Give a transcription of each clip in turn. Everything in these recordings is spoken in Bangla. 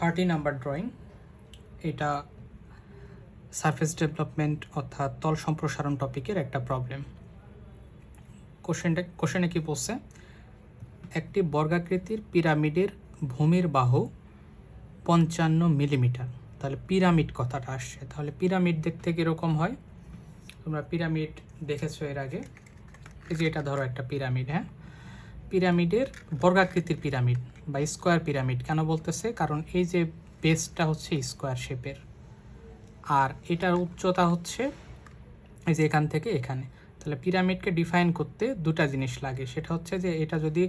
30 নাম্বার ড্রয়িং। এটা সারফেস ডেভেলপমেন্ট অর্থাৎ তল সম্প্রসারণ টপিকের একটা প্রবলেম। কোশ্চেনে কি বলছে, একটি বর্গাকৃতির পিরামিডের ভূমির বাহু 55 মিলিমিটার। তাহলে পিরামিড কথাটা আসছে। তাহলে পিরামিড দেখতে কীরকম হয়? তোমরা পিরামিড দেখেছো এর আগে। এই যে এটা ধরো একটা পিরামিড, হ্যাঁ, পিরামিডের বর্গাকৃতির পিরামিড বা স্কোয়ার পিরামিড কেন বলতেছে? কারণ এই যে বেসটা হচ্ছে স্কোয়ার শেপের, আর এটার উচ্চতা হচ্ছে এই যে এখান থেকে এখানে। তাহলে পিরামিডকে ডিফাইন করতে দুটা জিনিস লাগে, সেটা হচ্ছে যে এটা যদি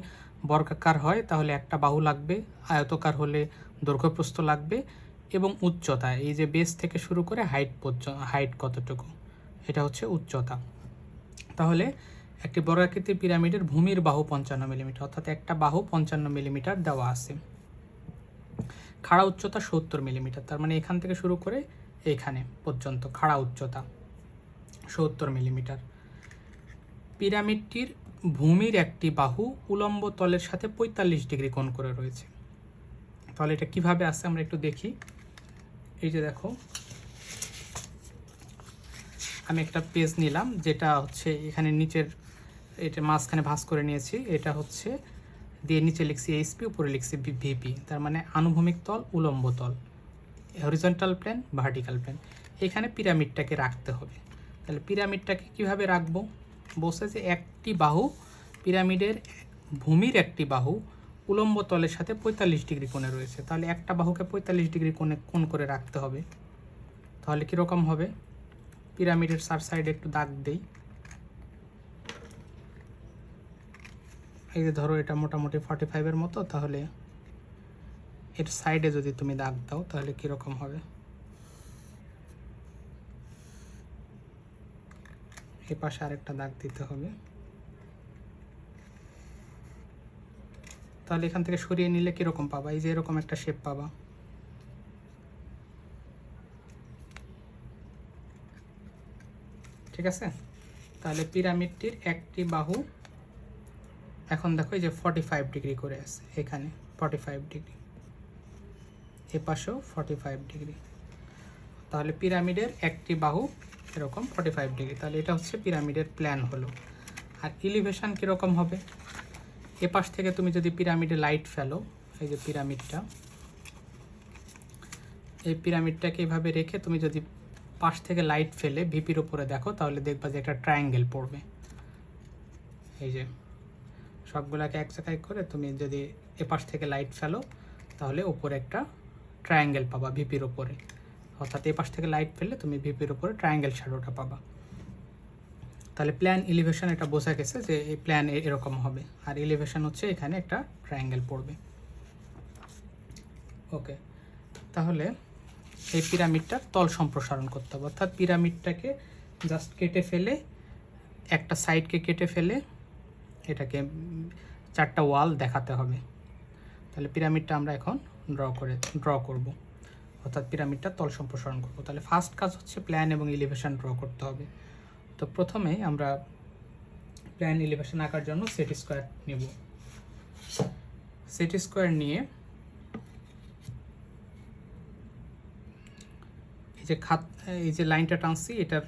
বর্গাকার হয় তাহলে একটা বাহু লাগবে, আয়তকার হলে দৈর্ঘ্যপ্রস্থ লাগবে, এবং উচ্চতা এই যে বেস থেকে শুরু করে হাইট কতটুকু, এটা হচ্ছে উচ্চতা। তাহলে একটি বর্গাকৃতির পিরামিডের ভূমির বাহু 55 মিলিমিটার, অর্থাৎ একটা বাহু 55 মিলিমিটার দেওয়া আছে। খাড়া উচ্চতা 70 মিলিমিটার, তার মানে এখান থেকে শুরু করে এইখানে পর্যন্ত খাড়া উচ্চতা 70 মিলিমিটার। পিরামিডটির ভূমির একটি বাহু উলম্ব তলের সাথে 45 ডিগ্রি কোণ করে রয়েছে। তাহলে এটা কিভাবে আসছে আমরা একটু দেখি। এই যে দেখো, আমি একটা পেজ নিলাম, যেটা হচ্ছে এখানে নিচের এটা মাঝখানে ভাঁজ করে নিয়েছি। এটা হচ্ছে দিয়ে নিচে লিখছি এইচপি, উপরে লিখছি ভিপি, তার মানে আনুভূমিক তল, উলম্ব তল, হরিজন্টাল প্লেন, ভার্টিক্যাল প্লেন। এখানে পিরামিডটাকে রাখতে হবে। তাহলে পিরামিডটাকে কিভাবে রাখবো? বলছে যে একটি বাহু, পিরামিডের ভূমির একটি বাহু উলম্ব তলের সাথে 45 ডিগ্রি কোণে রয়েছে। তাহলে একটা বাহুকে 45 ডিগ্রি কোণ করে রাখতে হবে। তাহলে কীরকম হবে? পিরামিডের চার সাইডে একটু দাগ দেই। এই যে ধরো এটা মোটামুটি 45-এর মতো, তাহলে এর সাইডে যদি তুমি দাগ দাও তাহলে কীরকম হবে? এই পাশে আরেকটা দাগ দিতে হবে। তাহলে এখান থেকে সরিয়ে নিলে কীরকম পাবা? এই যে এরকম একটা শেপ পাবা। ঠিক আছে? তাহলে পিরামিডটির একটি বাহু এখন দেখো এই যে 45 ডিগ্রি করে আছে, এখানে 45 ডিগ্রি, এ পাশেও 45 ডিগ্রি। তাহলে পিরামিডের একটি বাহু এরকম 45 ডিগ্রি। তাহলে এটা হচ্ছে পিরামিডের প্ল্যান হলো। আর এলিভেশন কীরকম হবে? এ পাশ থেকে তুমি যদি পিরামিডে লাইট ফেলো, এই যে পিরামিডটা, এই পিরামিডটাকে এইভাবে রেখে তুমি যদি পাশ থেকে লাইট ফেলে ভিপির উপরে দেখো, তাহলে দেখবা যে একটা ট্রায়াঙ্গেল পড়বে। এই যে সবগুলাকে এক জায়গায় করে তুমি যদি এপাশ থেকে লাইট ফেলো, তাহলে উপরে একটা ট্রায়াঙ্গেল পাবা ভিপির উপরে। অর্থাৎ এপাশ থেকে লাইট ফেললে তুমি ভিপির উপরে ট্রায়াঙ্গেল শ্যাডোটা পাবা। তাহলে প্ল্যান এলিভেশন এটা বোঝা গেছে যে এই প্ল্যান এরকম হবে, আর এলিভেশন হচ্ছে এখানে একটা ট্রায়াঙ্গেল পড়বে। ওকে, তাহলে এই পিরামিডটার তল সম্প্রসারণ করতে হবে, অর্থাৎ পিরামিডটাকে জাস্ট কেটে ফেলে, একটা সাইডকে কেটে ফেলে এটাকে 4টা ওয়াল দেখাতে হবে। তাহলে পিরামিডটা আমরা এখন ড্র করব, অর্থাৎ পিরামিডটা তল সম্প্রসারণ করব। তাহলে ফার্স্ট কাজ হচ্ছে প্ল্যান এবং এলিভেশন ড্র করতে হবে। তো প্রথমেই আমরা প্ল্যান এলিভেশন আঁকার জন্য সেট স্কোয়ার নেব। সেট স্কোয়ার নিয়ে এই যে লাইনটা টানছি, এটার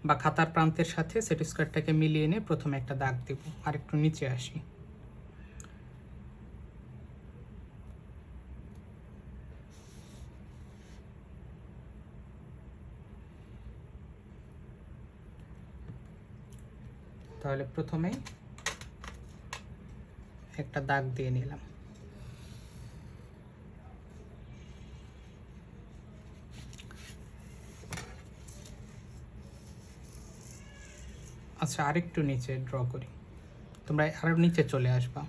বা খাতার প্রান্তের সাথে সেট স্কোয়ারটাকে মিলিয়ে নিয়ে প্রথমে একটা দাগ দেব। আর একটু নিচে আসি। তাহলে প্রথমেই একটা দাগ দিয়ে নিলাম। আচ্ছা, আরেকটু নিচে ড্র করি, তোমরা আরো নিচে চলে আসবা।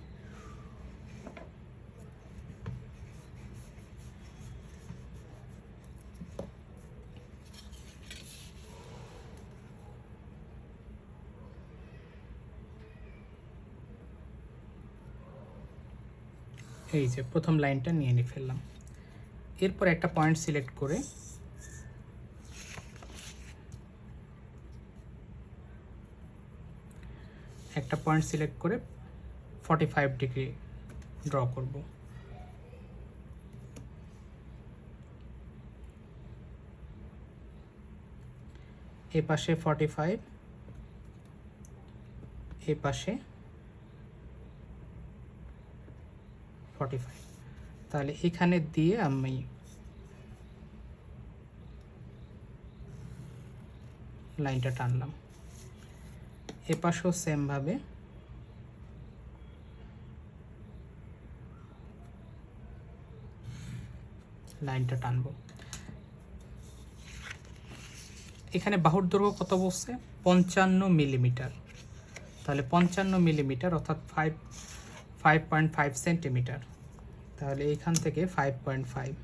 এই যে প্রথম লাইনটা নিয়ে ফেললাম। এরপর একটা পয়েন্ট সিলেক্ট করে একটা পয়েন্ট সিলেক্ট করে 45 ডিগ্রি ড্র করব। এ পাশে 45, এ পাশে 45। তাহলে এখানে দিয়ে আমি লাইনটা টানলাম। এ পাশেও সেমভাবে লাইনটা টানবো। এখানে বাহুর দৈর্ঘ্য কত বলছে? 55 মিলিমিটার। তাহলে 55 মিলিমিটার অর্থাৎ 5.5 সেন্টিমিটার। তাহলে এইখান থেকে 5.5,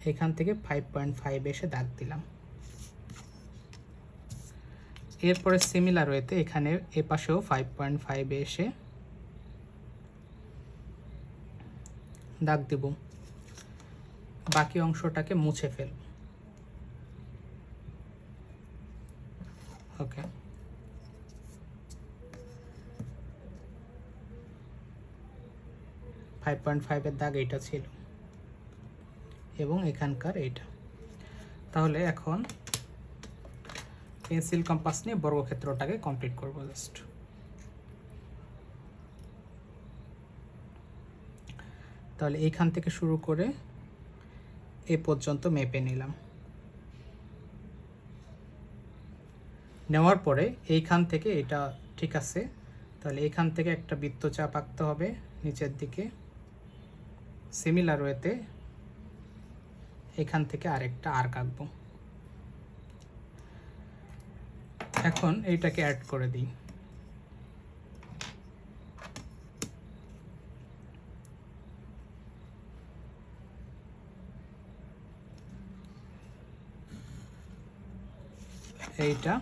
এখান থেকে 5.5 এসে দাগ দিলাম। এরপরে সিমিলার ওয়েতে এখানে এ পাশেও 5.5 এসে দাগ দেব। বাকি অংশটাকে মুছে ফেলব। ওকে, ফাইভ পয়েন্ট ফাইভের দাগ এইটা ছিল এবং এখানকার এইটা। তাহলে এখন পেন্সিল কম্পাস নিয়ে বর্গক্ষেত্রটাকে কমপ্লিট করব। জাস্ট তাহলে এইখান থেকে শুরু করে এ পর্যন্ত মেপে নিলাম। নেওয়ার পরে এইখান থেকে এটা ঠিক আছে, তাহলে এইখান থেকে একটা বৃত্তচাপ আঁকতে হবে নিচের দিকে। সিমিলার ওয়েতে এখান থেকে আরেকটা আর্ক আঁকবো। এখন এইটাকে অ্যাড করে দিই। এইটা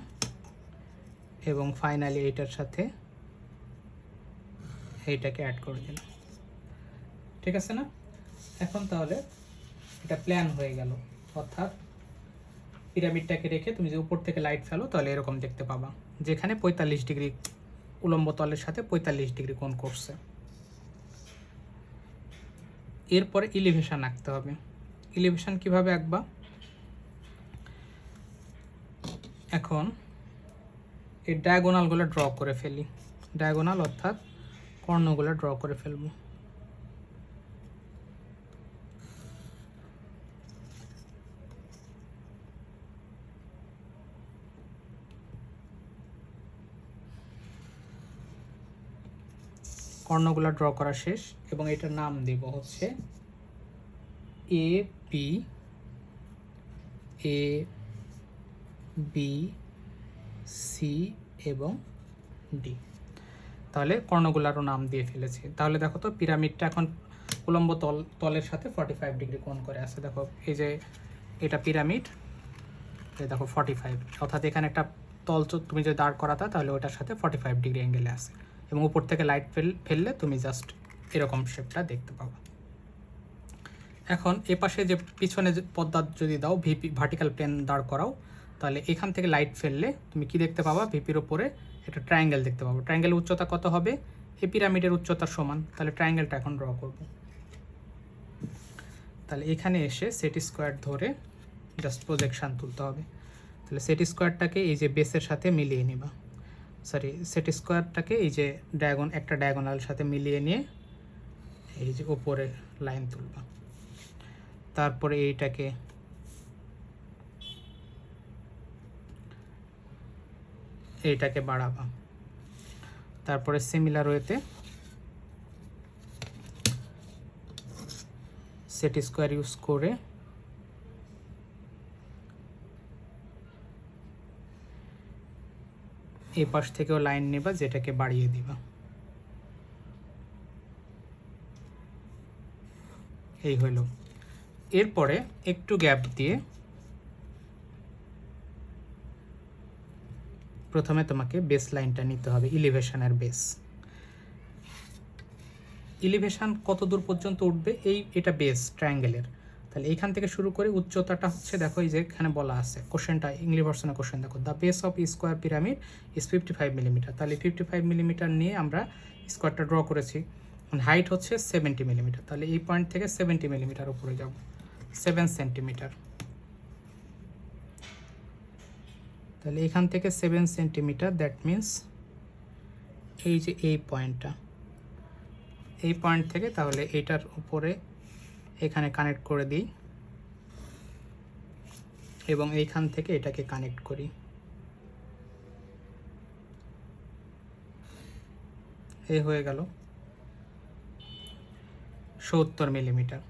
এবং ফাইনালি এইটার সাথে এইটাকে অ্যাড করে দিলাম। ঠিক আছে না? এখন তাহলে এটা প্ল্যান হয়ে গেল। অর্থাৎ পিরামিডটাকে রেখে তুমি যে উপর থেকে লাইট ফেলো তাহলে এরকম দেখতে পাবা, যেখানে 45 ডিগ্রি উলম্ব তলের সাথে 45 ডিগ্রি কোণ করছে। এরপরে ইলিভেশন আঁকতে হবে। ইলিভেশন কিভাবে আঁকবা? এখন এই ডায়াগোনালগুলো ড্র করে ফেলি। ডায়াগোনাল অর্থাৎ কর্ণগুলো ড্র করে ফেলবো। কর্ণগুলো ড্র করা শেষ এবং এটার নাম দেব হচ্ছে A P, A B, C এবং ডি। তাহলে কর্ণগুলারও নাম দিয়ে ফেলেছি। তাহলে দেখো তো পিরামিডটা এখন উলম্ব তলের সাথে 45 ডিগ্রি কোণ করে আছে। দেখো এই যে এটা পিরামিড, দেখো 45, অর্থাৎ এখানে একটা তল তুমি যদি দাঁড় করাতা তাহলে ওটার সাথে 45 ডিগ্রি অ্যাঙ্গেলে আছে এবং উপর থেকে লাইট ফেললে তুমি জাস্ট এরকম শেপটা দেখতে পাবা। এখন এ পাশে যে পিছনে পর্দা যদি দাও, ভিপি ভার্টিক্যাল প্লেন দাঁড় করাও, তাহলে এখান থেকে লাইট ফেললে তুমি কি দেখতে পাবা? ভিপির ওপরে একটা ট্রায়াঙ্গেল দেখতে পাবো। ট্রায়াঙ্গেলের উচ্চতা কত হবে? এই পিরামিডের উচ্চতার সমান। তাহলে ট্রায়াঙ্গেলটা এখন ড্র করব। তাহলে এখানে এসে সেট স্কোয়ার ধরে জাস্ট প্রজেকশান তুলতে হবে। তাহলে সেট স্কোয়ারটাকে এই যে বেসের সাথে মিলিয়ে নিবা, সরি সেট স্কোয়ারটাকে এই যে একটা ডায়াগোনাল সাথে মিলিয়ে নিয়ে এই যে ওপরে লাইন তুলবা। তারপরে এইটাকে বাড়াবা। তারপরে সিমিলার ওয়েতে সেট স্কোয়ার ইউজ করে এই পাশ থেকেও লাইন নেবা, যেটাকে বাড়িয়ে দিবা। এই হইল। এরপরে একটু গ্যাপ দিয়ে প্রথমে তোমাকে বেস লাইনটা নিতে হবে, ইলিভেশনের বেস। ইলিভেশন কত দূর পর্যন্ত উঠবে? এটা বেস ট্রায়াঙ্গেলের। তাহলে এইখান থেকে শুরু করে উচ্চতাটা হচ্ছে, দেখো এই যে এখানে বলা আছে কোশ্চেনটা, ইংলিশ ভার্সনের কোশ্চেন দেখো, the base of square pyramid is 55 millimetre. তাহলে 55 মিলিমিটার নিয়ে আমরা স্কোয়ারটা ড্র করেছি। হাইট হচ্ছে 70 মিলিমিটার। তাহলে এই পয়েন্ট থেকে 70 মিলিমিটার উপরে যাব। 7 সেন্টিমিটার। তাহলে এখান থেকে 7 সেন্টিমিটার, দ্যাট মিন্স এই যে এই পয়েন্টটা, এই পয়েন্ট থেকে তাহলে এটার উপরে এখানে কানেক্ট করে দিই এবং এইখান থেকে এটাকে কানেক্ট করি। এই হয়ে গেল 70 মিলিমিটার।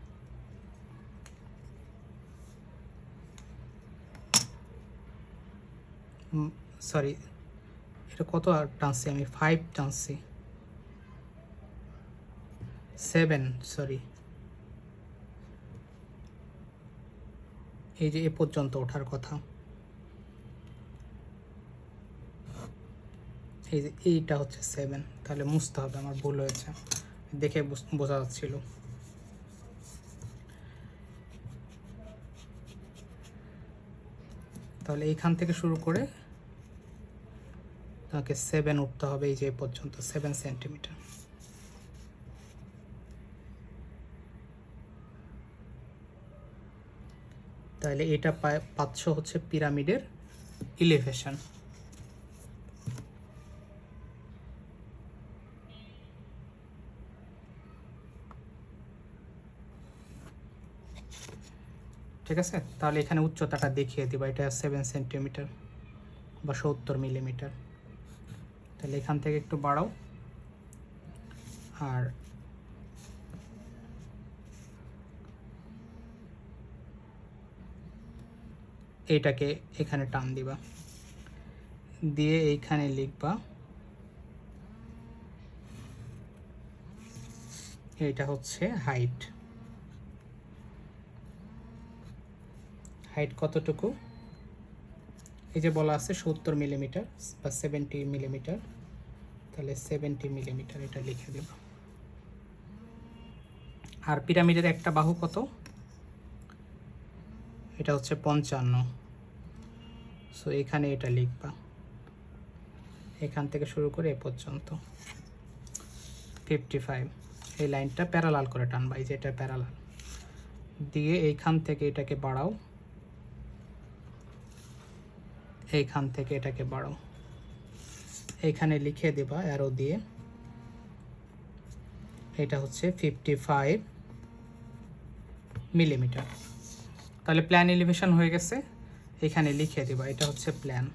সরি, এটা কত টানছি আমি? 5 টানছি, 7, সরি। এই যে এ পর্যন্ত ওঠার কথা, এই যে এইটা হচ্ছে 7, তাহলে মুছতে হবে, আমার ভুল হয়েছে, দেখে বোঝা যাচ্ছিল। তাহলে এইখান থেকে শুরু করে তাকে 7 উঠতে হবে, এই যে এ পর্যন্ত 7 সেন্টিমিটার। তাহলে এটা পাচ্ছ হচ্ছে পিরামিডের ইলিভেশন। ঠিক আছে, তাহলে এখানে উচ্চতাটা দেখিয়ে দিবা, এটা 7 সেন্টিমিটার বা 70 মিলিমিটার। তাহলে এখান থেকে একটু বাড়াও, আর এইটাকে এখানে টান দিবা, দিয়ে এইখানে লিখবা এইটা হচ্ছে হাইট। হাইট কতটুকু? এই যে বলা আছে 70 মিলিমিটার বা 70 মিলিমিটার, তাহলে 70 মিলিমিটার এটা লিখে দেব। আর পিরামিডের একটা বাহু কত? এটা হচ্ছে 55, সো এখানে এটা লিখবা, এখান থেকে শুরু করে এ পর্যন্ত 55। এই লাইনটা প্যারালাল করে টানবা, এই যে এটা প্যারালাল, দিয়ে এইখান থেকে এটাকে বাড়াও, এইখান থেকে এটাকে বাড়াও, এইখানে লিখে দেবা অ্যারো দিয়ে, এটা হচ্ছে 55 মিলিমিটার। তাহলে প্ল্যান এলিভেশন হয়ে গেছে, এখানে লিখে দেবা এটা হচ্ছে প্ল্যান,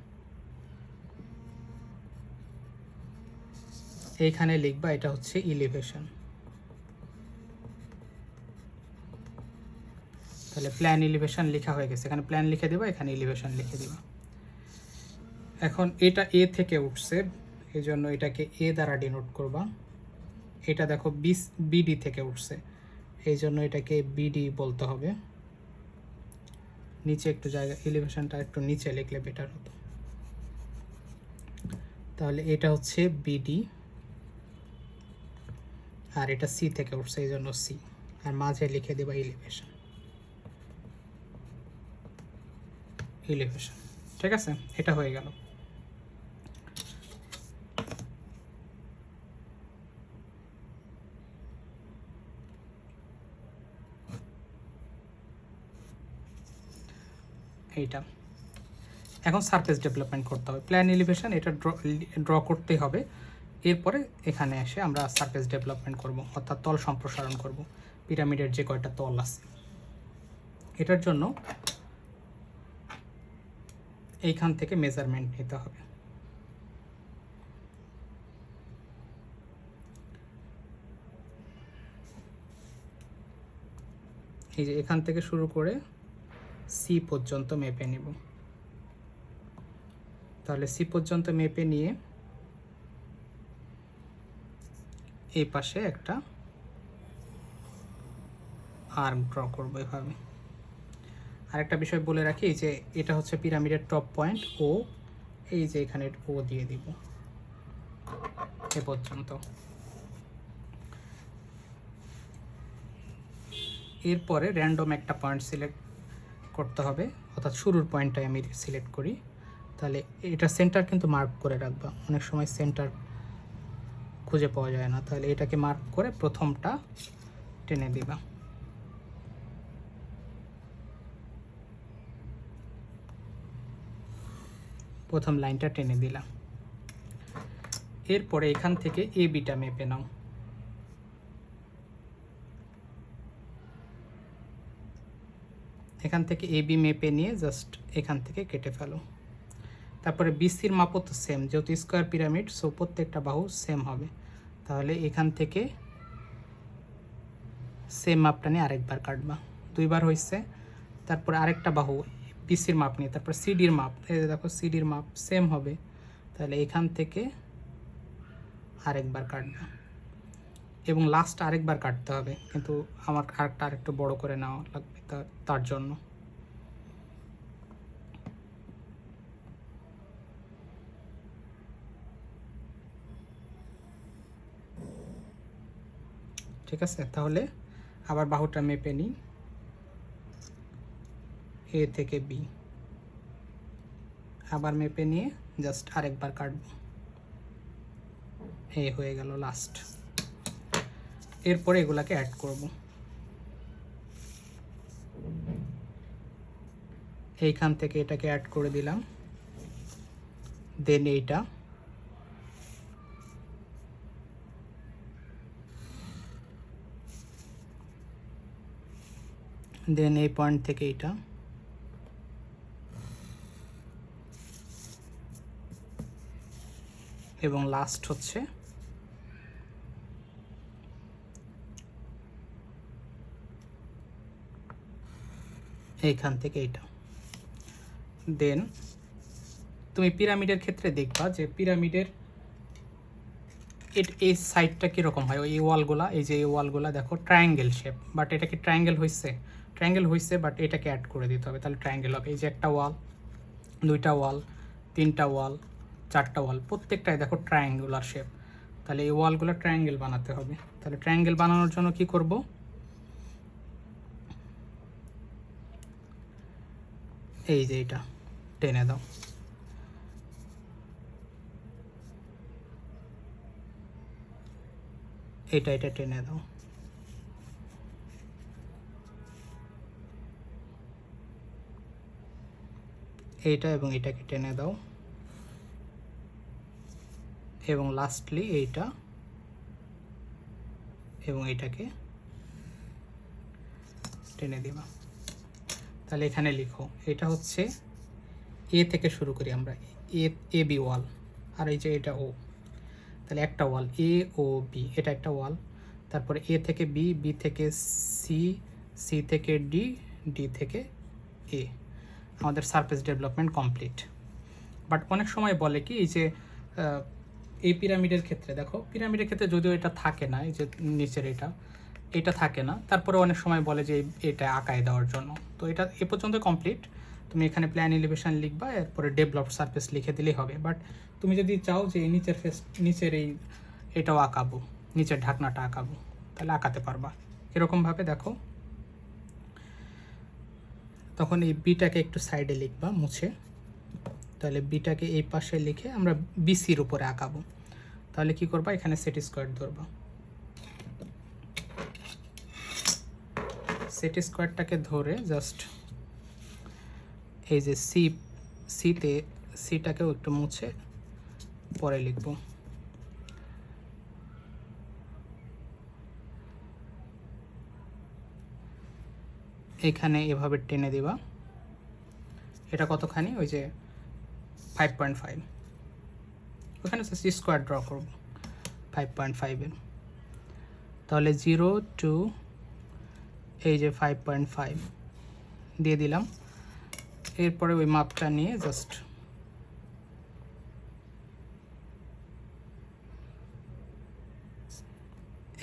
এইখানে লিখবা এটা হচ্ছে ইলিভেশন। তাহলে প্ল্যান এলিভেশন লেখা হয়ে গেছে, এখানে প্ল্যান লিখে দেবা, এখানে এলিভেশন লিখে দেবা। এখন এটা এ থেকে উঠছে, এই জন্য এটাকে এ দ্বারা ডিনোট করবা। এটা দেখো বিডি থেকে উঠছে, এই জন্য এটাকে বিডি বলতে হবে। নিচে একটু জায়গা, এলিভেশনটা একটু নিচে লিখলে বেটার হতো। তাহলে এটা হচ্ছে বিডি, আর এটা সি থেকে উঠছে, এই জন্য সি, আর মাঝে লিখে দেবা এলিভেশন। এলিভেশন ঠিক আছে, এটা হয়ে গেল। এইটা এখন সারফেস ডেভেলপমেন্ট করতে হবে। প্ল্যান এলিভেশন এটা ড্র করতেই হবে, এরপরে এখানে এসে আমরা সারফেস ডেভেলপমেন্ট করব, অর্থাৎ তল সম্প্রসারণ করব পিরামিডের যে কয়টা তল আছে। এটার জন্য এইখান থেকে মেজারমেন্ট নিতে হবে। এই যে এখান থেকে শুরু করে সি পর্যন্ত মেপে নিব। তাহলে সি পর্যন্ত মেপে নিয়ে এই পাশে একটা আর্ম ড্র করবো এভাবে। আরেকটা বিষয় বলে রাখি, এই যে এটা হচ্ছে পিরামিডের টপ পয়েন্ট ও, এই যে এখানে ও দিয়ে দিব এ পর্যন্ত। এরপরে র্যান্ডম একটা পয়েন্ট সিলেক্ট করতে হবে, অর্থাৎ শুরুর পয়েন্টটাই আমি সিলেক্ট করি। তাহলে এটা সেন্টার কিন্তু মার্ক করে রাখবা, অনেক সময় সেন্টার খুঁজে পাওয়া যায় না, তাহলে এটাকে মার্ক করে প্রথমটা টেনে দিবা। প্রথম লাইনটা টেনে দিলাম। এরপরে এখান থেকে এ বিটা মেপে নাও। এখান থেকে এ বি মেপে নিয়ে জাস্ট এখান থেকে কেটে ফেলো। তারপরে বিসির মাপও তো সেম, যেহেতু স্কোয়ার পিরামিড, সো প্রত্যেকটা বাহু সেম হবে। তাহলে এখান থেকে সেম মাপটা নিয়ে আরেকবার কাটবা, দুইবার হয়েছে। তারপরে আরেকটা বাহু বিসির মাপ নিয়ে, তারপর সিডির মাপ, এই দেখো সিডির মাপ সেম হবে। তাহলে এখান থেকে আরেকবার কাটবা এবং লাস্ট আরেকবার কাটতে হবে, কিন্তু আমার আরেকটু বড় করে নেওয়া লাগবে তার জন্য। ঠিক আছে, তাহলে আবার বাহুটা মেপে নিই, এ থেকে বি আবার মেপে নিয়ে জাস্ট আরেকবার কাটবো, এ হয়ে গেল লাস্ট। এরপরে এগুলাকে অ্যাড করব। এইখান থেকে এটাকে অ্যাড করে দিলাম, দেন এইটা, দেন এই পয়েন্ট থেকে এইটা, এবং লাস্ট হচ্ছে এইখান থেকে এইটা। দেন তুমি পিরামিডের ক্ষেত্রে দেখবা যে পিরামিডের এই সাইডটা কীরকম হয়, এই ওয়ালগুলা, এই যে এই ওয়ালগুলা দেখো ট্রায়াঙ্গেল শেপ, বাট এটা কি ট্রায়াঙ্গেল হয়েছে? ট্রায়াঙ্গেল হয়েছে, বাট এটাকে অ্যাড করে দিতে হবে, তাহলে ট্রায়াঙ্গেল হবে। এই যে একটা ওয়াল, দুইটা ওয়াল, তিনটা ওয়াল, চারটা ওয়াল, প্রত্যেকটাই দেখো ট্রায়াঙ্গুলার শেপ। তাহলে এই ওয়ালগুলো ট্রায়াঙ্গেল বানাতে হবে। তাহলে ট্রায়াঙ্গেল বানানোর জন্য কি করব, এই যে এটা টেনে দাও, এটা টেনে দাও, এইটা এবং এটাকে টেনে দাও, এবং লাস্টলি এইটা এবং এটাকে টেনে দিবা। তাহলে এখানে লিখো, এটা হচ্ছে এ থেকে শুরু করি আমরা, এ বি ওয়াল, আর এই যে এটা ও, তাহলে একটা ওয়াল এ ও বি, এটা একটা ওয়াল। তারপরে এ থেকে বি, বি থেকে সি, সি থেকে ডি, ডি থেকে এ, আমাদের সারফেস ডেভেলপমেন্ট কমপ্লিট। বাট অনেক সময় বলে কি, এই যে এই পিরামিডের ক্ষেত্রে দেখো, পিরামিডের ক্ষেত্রে যদিও এটা থাকে না, এই যে নিচের এটা থাকে না, তারপরে অনেক সময় বলে যে এটা আঁকায় দেওয়ার জন্য। তো এটা এ পর্যন্ত কমপ্লিট। তুমি এখানে প্ল্যান এলিভেশন লিখবা, এরপরে ডেভেলপড সারফেস লিখে দিলেই হবে। বাট তুমি যদি চাও যে নিচের নিচের এটাও আঁকাবো, নিচের ঢাকনাটা আঁকাবো, তাহলে আঁকাতে পারবা। এরকমভাবে দেখো, তখন এই বিটাকে একটু সাইডে লিখবা মুছে, তাহলে বিটাকে এই পাশে লিখে আমরা বিসির উপরে আঁকাবো। তাহলে কি করবা, এখানে সেট স্কোয়ার ধরবা, সেট স্কোয়ারটাকে ধরে জাস্ট এই যে সিটাকেও একটু মুছে পরে লিখব। এখানে এভাবে টেনে দিবা, এটা কতখানি, ওই যে 5.5, ওখানে সি স্কোয়ার ড্র করব 5.5-এর। তাহলে 0 টু এই যে 5.5 দিয়ে দিলাম। এরপরে ওই মাপটা নিয়ে জাস্ট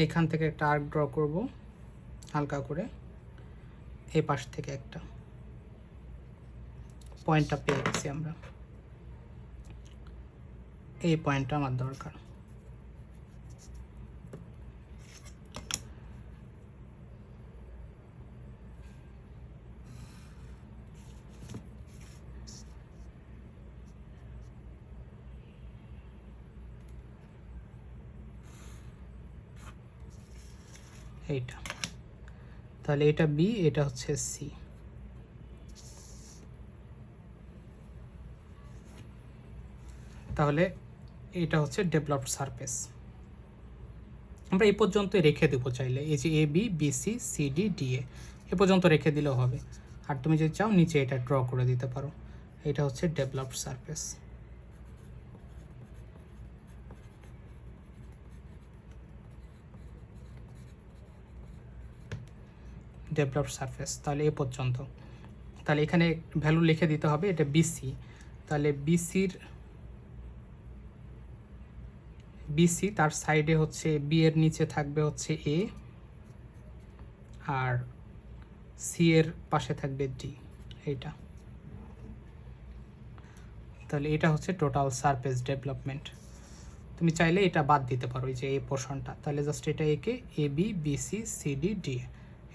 এইখান থেকে একটা আর্ক ড্র করব হালকা করে, এই পাশ থেকে একটা পয়েন্টটা পেয়ে গেছি আমরা, এই পয়েন্টটা আমার দরকার। এইটা, তাহলে এটা বি, এটা হচ্ছে সি। তাহলে এটা হচ্ছে ডেভেলপড সারফেস। আমরা এই পর্যন্ত রেখে দেবো চাইলে, এই যে A B B C C D D A পর্যন্ত রেখে দিলেও হবে। আর তুমি যদি চাও নিচে এটা ড্র করে দিতে পারো। এটা হচ্ছে ডেভেলপড সারফেস। ডেভেলপড সারফেস তাহলে এ পর্যন্ত। তাহলে এখানে ভ্যালু লিখে দিতে হবে, এটা বিসি। তাহলে বিসি তার সাইডে হচ্ছে বি এর নিচে থাকবে হচ্ছে এ, আর সি এর পাশে থাকবে ডি, এইটা। তাহলে এটা হচ্ছে টোটাল সারফেস ডেভেলপমেন্ট। তুমি চাইলে এটা বাদ দিতে পারো, এই যে এই পোর্শনটা। তাহলে জাস্ট এটা একে A B B C C D D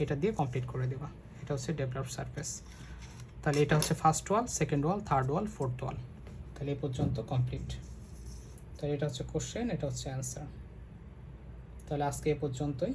এটা দিয়ে কমপ্লিট করে দেবা। এটা হচ্ছে ডেভেলপড সারফেস। তাহলে এটা হচ্ছে ফার্স্ট ওয়াল, সেকেন্ড ওয়াল, থার্ড ওয়াল, ফোর্থ ওয়াল। তাহলে এই পর্যন্ত কমপ্লিট। তাহলে এটা হচ্ছে কোশ্চেন, এটা হচ্ছে অ্যান্সার। তাহলে আজকে এ পর্যন্তই।